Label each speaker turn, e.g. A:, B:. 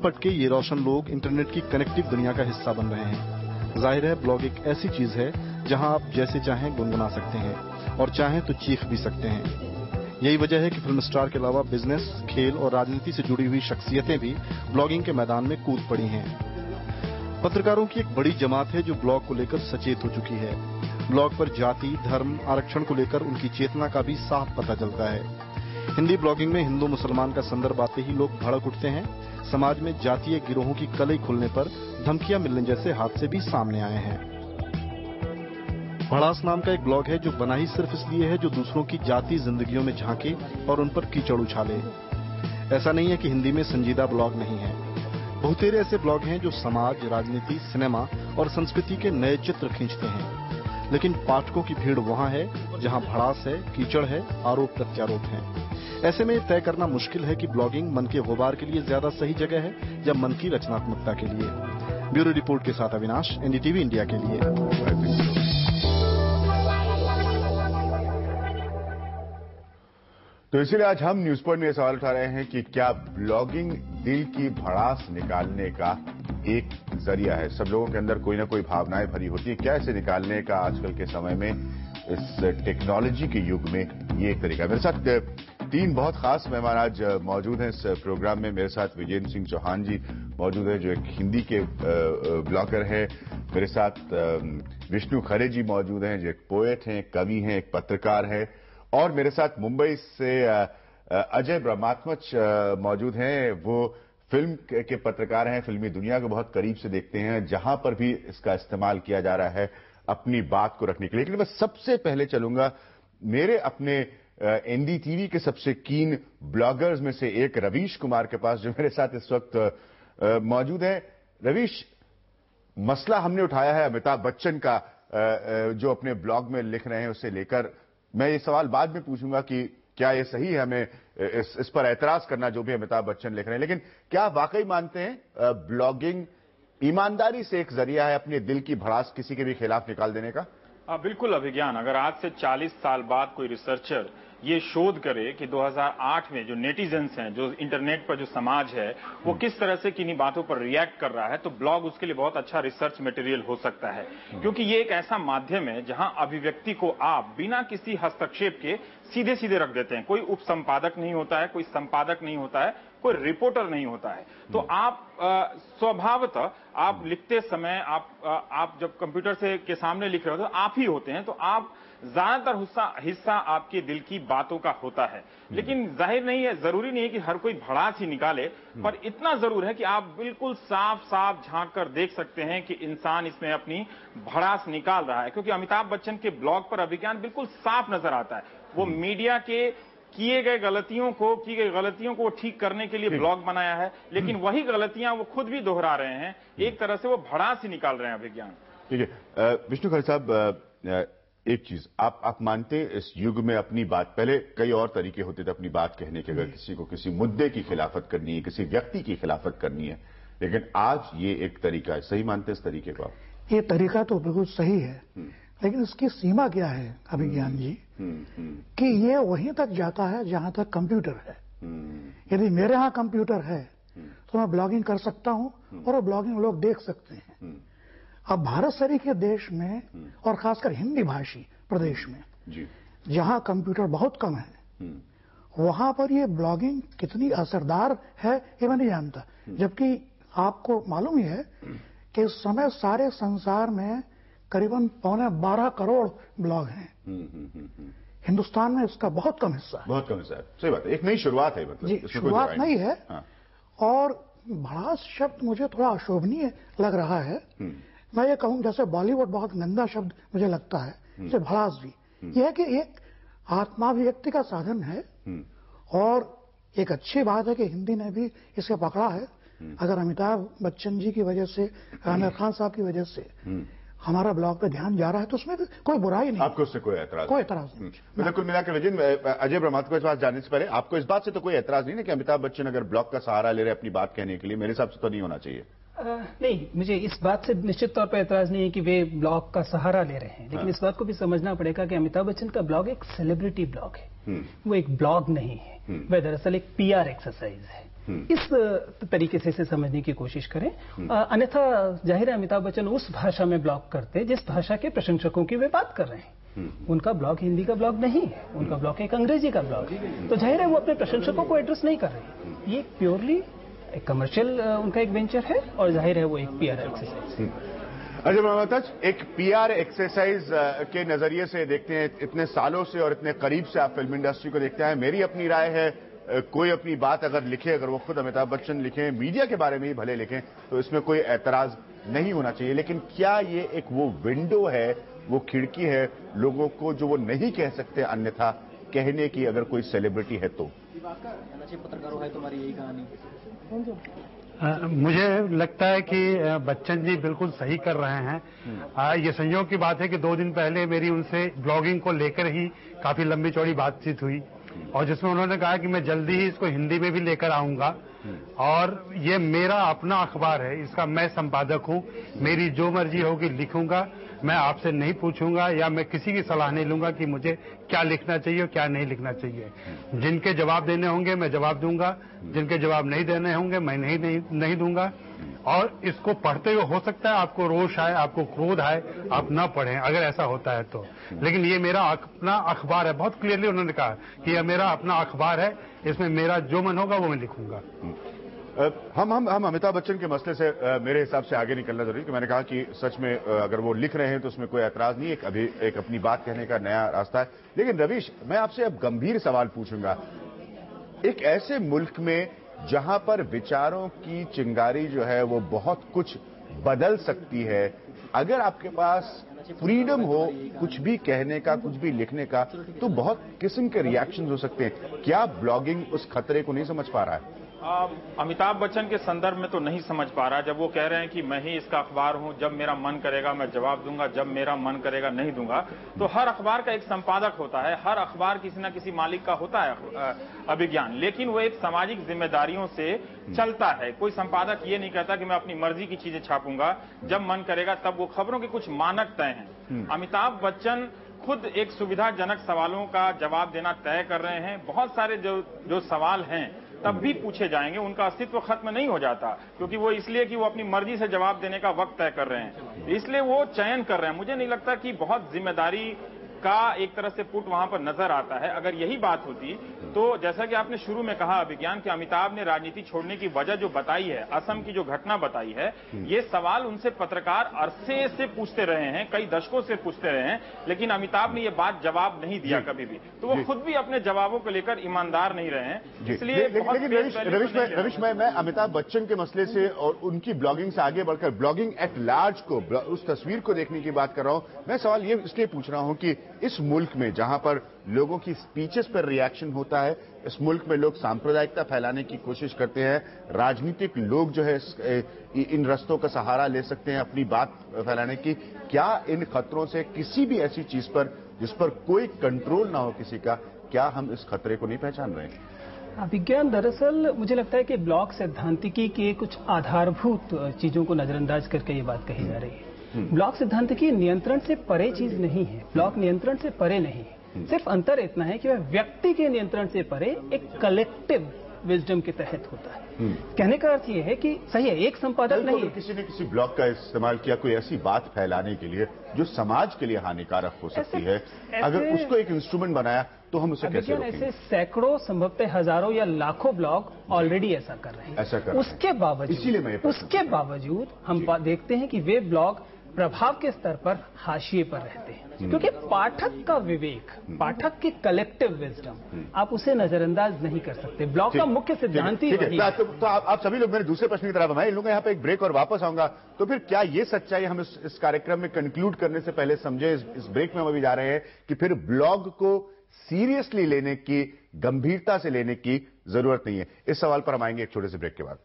A: पट के ये रोशन लोग इंटरनेट की कनेक्टिव दुनिया का हिस्सा बन रहे हैं। जाहिर है ब्लॉग एक ऐसी चीज है जहां आप जैसे चाहें गुनगुना सकते हैं और चाहें तो चीख भी सकते हैं। यही वजह है कि फिल्म स्टार के अलावा बिजनेस, खेल और राजनीति से जुड़ी हुई शख्सियतें भी ब्लॉगिंग के मैदान में कूद पड़ी हैं। पत्रकारों की एक बड़ी जमात है जो ब्लॉग को लेकर सचेत हो चुकी है। ब्लॉग पर जाति, धर्म, आरक्षण को लेकर उनकी चेतना का भी साफ पता चलता है। हिंदी ब्लॉगिंग में हिंदू मुसलमान का संदर्भ आते ही लोग भड़क उठते हैं। समाज में जातीय गिरोहों की कलई खुलने पर धमकियां मिलने जैसे हादसे भी सामने आए हैं। भड़ास नाम का एक ब्लॉग है जो बना ही सिर्फ इसलिए है जो दूसरों की जाति जिंदगियों में झांके और उन पर कीचड़ उछाले। ऐसा नहीं है कि हिंदी में संजीदा ब्लॉग नहीं है। बहुतेरे ऐसे ब्लॉग हैं जो समाज, राजनीति, सिनेमा और संस्कृति के नए चित्र खींचते हैं। लेकिन पाठकों की भीड़ वहां है जहां भड़ास है, कीचड़ है, आरोप प्रत्यारोप है। ऐसे में तय करना मुश्किल है कि ब्लॉगिंग मन के गुबार के लिए ज्यादा सही जगह है या मन की रचनात्मकता के लिए। ब्यूरो रिपोर्ट के साथ अविनाश, एनडीटीवी इंडिया के लिए।
B: तो इसीलिए आज हम न्यूज पॉइंट में सवाल उठा रहे हैं कि क्या ब्लॉगिंग दिल की भड़ास निकालने का एक जरिया है। सब लोगों के अंदर कोई ना कोई भावनाएं भरी होती है, क्या इसे निकालने का आजकल के समय में, इस टेक्नोलॉजी के युग में ये एक तरीका है। मेरे साथ तीन बहुत खास मेहमान आज मौजूद हैं इस प्रोग्राम में। मेरे साथ विजेंद्र सिंह चौहान जी मौजूद हैं जो एक हिंदी के ब्लॉगर हैं। मेरे साथ विष्णु खरे जी मौजूद हैं जो एक पोएट हैं, कवि हैं, एक पत्रकार हैं। और मेरे साथ मुंबई से अजय ब्रह्मात्मच मौजूद हैं। वो फिल्म के पत्रकार हैं, फिल्मी दुनिया को बहुत करीब से देखते हैं, जहां पर भी इसका इस्तेमाल किया जा रहा है अपनी बात को रखने के लिए। लेकिन मैं सबसे पहले चलूंगा मेरे अपने एनडीटीवी के सबसे कीन ब्लॉगर्स में से एक रवीश कुमार के पास, जो मेरे साथ इस वक्त मौजूद है। रवीश, मसला हमने उठाया है अमिताभ बच्चन का, जो अपने ब्लॉग में लिख रहे हैं, उसे लेकर मैं ये सवाल बाद में पूछूंगा कि क्या ये सही है हमें इस पर एतराज करना जो भी अमिताभ बच्चन लिख रहे हैं। लेकिन क्या आप वाकई मानते हैं ब्लॉगिंग ईमानदारी से एक जरिया है अपने दिल की भड़ास किसी के भी खिलाफ निकाल देने का?
C: बिल्कुल अभिज्ञान। अगर आज से 40 साल बाद कोई रिसर्चर ये शोध करे कि 2008 में जो नेटिजन्स हैं, जो इंटरनेट पर जो समाज है, वो किस तरह से किन्हीं बातों पर रिएक्ट कर रहा है, तो ब्लॉग उसके लिए बहुत अच्छा रिसर्च मटेरियल हो सकता है। क्योंकि ये एक ऐसा माध्यम है जहां अभिव्यक्ति को आप बिना किसी हस्तक्षेप के सीधे सीधे रख देते हैं। कोई उपसंपादक नहीं होता है, कोई संपादक नहीं होता है, कोई रिपोर्टर नहीं होता है। तो आप स्वभावतः आप लिखते समय आप जब कंप्यूटर से के सामने लिख रहे हो तो आप ही होते हैं, तो आप ज्यादातर हिस्सा आपके दिल की बातों का होता है। लेकिन जाहिर नहीं है, जरूरी नहीं है कि हर कोई भड़ास ही निकाले, पर इतना जरूर है कि आप बिल्कुल साफ साफ झांक कर देख सकते हैं कि इंसान इसमें अपनी भड़ास निकाल रहा है। क्योंकि अमिताभ बच्चन के ब्लॉग पर अभिज्ञान बिल्कुल साफ नजर आता है। वो मीडिया के की गई गलतियों को वो ठीक करने के लिए ब्लॉग बनाया है, लेकिन वही गलतियां वो खुद भी दोहरा रहे हैं। एक तरह से वो भड़ास ही निकाल रहे हैं अभिज्ञान।
B: ठीक है विष्णु खरे साहब, एक चीज आप मानते इस युग में अपनी बात, पहले कई और तरीके होते थे अपनी बात कहने के, अगर किसी को किसी मुद्दे की खिलाफत करनी है, किसी व्यक्ति की खिलाफत करनी है, लेकिन आज ये एक तरीका है। सही मानते इस तरीके को आप?
D: ये तरीका तो बिल्कुल सही है, लेकिन इसकी सीमा क्या है अभिज्ञान जी? कि ये वहीं तक जाता है जहां तक कंप्यूटर है। यदि मेरे यहाँ कंप्यूटर है तो मैं ब्लॉगिंग कर सकता हूं और वो ब्लॉगिंग लोग देख सकते हैं। अब भारत सरी के देश में और खासकर हिंदी भाषी प्रदेश में जहां कंप्यूटर बहुत कम है, वहां पर ये ब्लॉगिंग कितनी असरदार है ये मैं नहीं जानता। जबकि आपको मालूम ही है कि इस समय सारे संसार में करीबन 12.25 करोड़ ब्लॉग हैं। हिंदुस्तान में इसका बहुत कम हिस्सा है।
B: बहुत कम हिस्सा है, सही बात है। एक नई शुरुआत है, मतलब
D: जी, शुरुआत नहीं है। और भड़ास शब्द मुझे थोड़ा अशोभनीय लग रहा है। मैं ये कहूं जैसे बॉलीवुड बहुत गंदा शब्द मुझे लगता है, जैसे भड़ास भी यह है कि एक आत्माभिव्यक्ति का साधन है। और एक अच्छी बात है कि हिंदी ने भी इसे पकड़ा है। अगर अमिताभ बच्चन जी की वजह से, आमिर खान साहब की वजह से हमारा ब्लॉग पे ध्यान जा रहा है तो उसमें कोई बुराई नहीं।
B: आपको उससे कोई एतराज?
D: कोई एतराज नहीं।
B: मतलब कुल मिलाकर विजय, अजय ब्रह्मात्मच के पास जाने से पहले आपको इस बात से तो कोई एतराज नहीं ना कि अमिताभ बच्चन अगर ब्लॉग का सहारा ले रहे अपनी बात कहने के लिए? मेरे हिसाब से तो नहीं होना चाहिए।
E: नहीं, मुझे इस बात से निश्चित तौर पर एतराज नहीं है कि वे ब्लॉग का सहारा ले रहे हैं, लेकिन इस बात को भी समझना पड़ेगा कि अमिताभ बच्चन का ब्लॉग एक सेलिब्रिटी ब्लॉग है, वो एक ब्लॉग नहीं है। वह दरअसल एक PR एक्सरसाइज है। इस तरीके से इसे समझने की कोशिश करें। अन्यथा जाहिर है अमिताभ बच्चन उस भाषा में ब्लॉग करते जिस भाषा के प्रशंसकों की वे बात कर रहे हैं। उनका ब्लॉग हिंदी का ब्लॉग नहीं है, उनका ब्लॉग एक अंग्रेजी का ब्लॉग है, तो जाहिर है वो अपने प्रशंसकों को एड्रेस नहीं कर रहे। ये प्योरली एक कमर्शियल उनका एक वेंचर है और जाहिर है वो एक पीआर एक्सरसाइज।
B: अजय मोहम्मद, एक पीआर एक्सरसाइज के नजरिए से देखते हैं, इतने सालों से और इतने करीब से आप फिल्म इंडस्ट्री को देखते हैं। मेरी अपनी राय है, कोई अपनी बात अगर लिखे, अगर वो खुद अमिताभ बच्चन लिखें, मीडिया के बारे में ही भले लिखें, तो इसमें कोई एतराज नहीं होना चाहिए। लेकिन क्या ये एक वो विंडो है, वो खिड़की है लोगों को जो वो नहीं कह सकते अन्यथा कहने की, अगर कोई सेलिब्रिटी है तो?
F: पत्रकारों है तुम्हारी यही कहानी।
G: मुझे लगता है कि बच्चन जी बिल्कुल सही कर रहे हैं। ये संयोग की बात है कि 2 दिन पहले मेरी उनसे ब्लॉगिंग को लेकर ही काफी लंबी चौड़ी बातचीत हुई और जिसमें उन्होंने कहा कि मैं जल्दी ही इसको हिंदी में भी लेकर आऊंगा और ये मेरा अपना अखबार है, इसका मैं संपादक हूं, मेरी जो मर्जी होगी लिखूंगा, मैं आपसे नहीं पूछूंगा या मैं किसी की सलाह नहीं लूंगा कि मुझे क्या लिखना चाहिए और क्या नहीं लिखना चाहिए। जिनके जवाब देने होंगे मैं जवाब दूंगा, जिनके जवाब नहीं देने होंगे मैं नहीं दूंगा। और इसको पढ़ते हुए हो सकता है आपको रोष आए, आपको क्रोध आए, आप न पढ़ें अगर ऐसा होता है तो, लेकिन ये मेरा अपना अखबार है। बहुत क्लियरली उन्होंने कहा कि यह मेरा अपना अखबार है, इसमें मेरा जो मन होगा वो मैं लिखूंगा।
B: हम अमिताभ बच्चन के मसले से मेरे हिसाब से आगे निकलना जरूरी है कि मैंने कहा कि सच में अगर वो लिख रहे हैं तो उसमें कोई ऐतराज नहीं है, एक अपनी बात कहने का नया रास्ता है। लेकिन रवीश, मैं आपसे अब गंभीर सवाल पूछूंगा। एक ऐसे मुल्क में जहां पर विचारों की चिंगारी जो है वो बहुत कुछ बदल सकती है, अगर आपके पास फ्रीडम हो कुछ भी कहने का, कुछ भी लिखने का, तो बहुत किस्म के रिएक्शंस हो सकते हैं। क्या ब्लॉगिंग उस खतरे को नहीं समझ पा रहा है?
C: अमिताभ बच्चन के संदर्भ में तो नहीं समझ पा रहा। जब वो कह रहे हैं कि मैं ही इसका अखबार हूं, जब मेरा मन करेगा मैं जवाब दूंगा, जब मेरा मन करेगा नहीं दूंगा, तो हर अखबार का एक संपादक होता है, हर अखबार किसी न किसी मालिक का होता है अभिज्ञान, लेकिन वो एक सामाजिक जिम्मेदारियों से चलता है। कोई संपादक ये नहीं कहता कि मैं अपनी मर्जी की चीजें छापूंगा, जब मन करेगा तब। वो खबरों के कुछ मानक तय हैं। अमिताभ बच्चन खुद एक सुविधाजनक सवालों का जवाब देना तय कर रहे हैं। बहुत सारे जो सवाल हैं तब भी पूछे जाएंगे, उनका अस्तित्व खत्म नहीं हो जाता, क्योंकि वो इसलिए कि वो अपनी मर्जी से जवाब देने का वक्त तय कर रहे हैं, इसलिए वो चयन कर रहे हैं। मुझे नहीं लगता कि बहुत जिम्मेदारी का एक तरह से पुट वहां पर नजर आता है। अगर यही बात होती तो जैसा कि आपने शुरू में कहा अभिज्ञान कि अमिताभ ने राजनीति छोड़ने की वजह जो बताई है, असम की जो घटना बताई है, ये सवाल उनसे पत्रकार अरसे से पूछते रहे हैं, कई दशकों से पूछते रहे हैं, लेकिन अमिताभ ने ये बात जवाब नहीं दिया कभी भी। तो वो खुद भी अपने जवाबों को लेकर ईमानदार नहीं रहे हैं। इसलिए
B: रवीश, मैं अमिताभ बच्चन के मसले से और उनकी ब्लॉगिंग से आगे बढ़कर ब्लॉगिंग एट लार्ज को, उस तस्वीर को देखने की बात कर रहा हूं। मैं सवाल ये इसलिए पूछ रहा हूं कि इस मुल्क में जहां पर लोगों की स्पीचेस पर रिएक्शन होता है, इस मुल्क में लोग सांप्रदायिकता फैलाने की कोशिश करते हैं, राजनीतिक लोग जो है इन रस्तों का सहारा ले सकते हैं अपनी बात फैलाने की, क्या इन खतरों से किसी भी ऐसी चीज पर जिस पर कोई कंट्रोल ना हो किसी का, क्या हम इस खतरे को नहीं पहचान रहे हैं?
E: विज्ञान दरअसल मुझे लगता है कि ब्लॉग सैद्धांतिकी के कुछ आधारभूत चीजों को नजरअंदाज करके ये बात कही जा रही है। ब्लॉग सिद्धांतिकी नियंत्रण से परे चीज नहीं है, ब्लॉग नियंत्रण से परे नहीं है, सिर्फ अंतर इतना है कि वह व्यक्ति के नियंत्रण से परे एक कलेक्टिव विजडम के तहत होता है। कहने का अर्थ यह है कि सही है, एक संपादक नहीं है।
B: किसी ने किसी ब्लॉग का इस्तेमाल किया कोई ऐसी बात फैलाने के लिए जो समाज के लिए हानिकारक हो सकती है, अगर उसको एक इंस्ट्रूमेंट बनाया तो हम उसे कैसे रोकेंगे?
E: ऐसे सैकड़ों, संभवतः हजारों या लाखों ब्लॉग ऑलरेडी ऐसा कर रहे हैं।
B: ऐसा कर
E: उसके बावजूद हम देखते हैं कि वे ब्लॉग प्रभाव के स्तर पर हाशिए पर रहते हैं, क्योंकि पाठक का विवेक, पाठक की कलेक्टिव विजडम, आप उसे नजरअंदाज नहीं कर सकते। ब्लॉग का मुख्य सिद्धांत ही वही है।
B: तो आप सभी लोग मेरे दूसरे प्रश्न की तरफ आए। इन लोगों यहाँ पे एक ब्रेक और वापस आऊंगा। तो फिर क्या ये सच्चाई हम इस कार्यक्रम में कंक्लूड करने से पहले समझे, इस ब्रेक में हम अभी जा रहे हैं कि फिर ब्लॉग को सीरियसली लेने की, गंभीरता से लेने की जरूरत नहीं है? इस सवाल पर हम आएंगे एक छोटे से ब्रेक के बाद।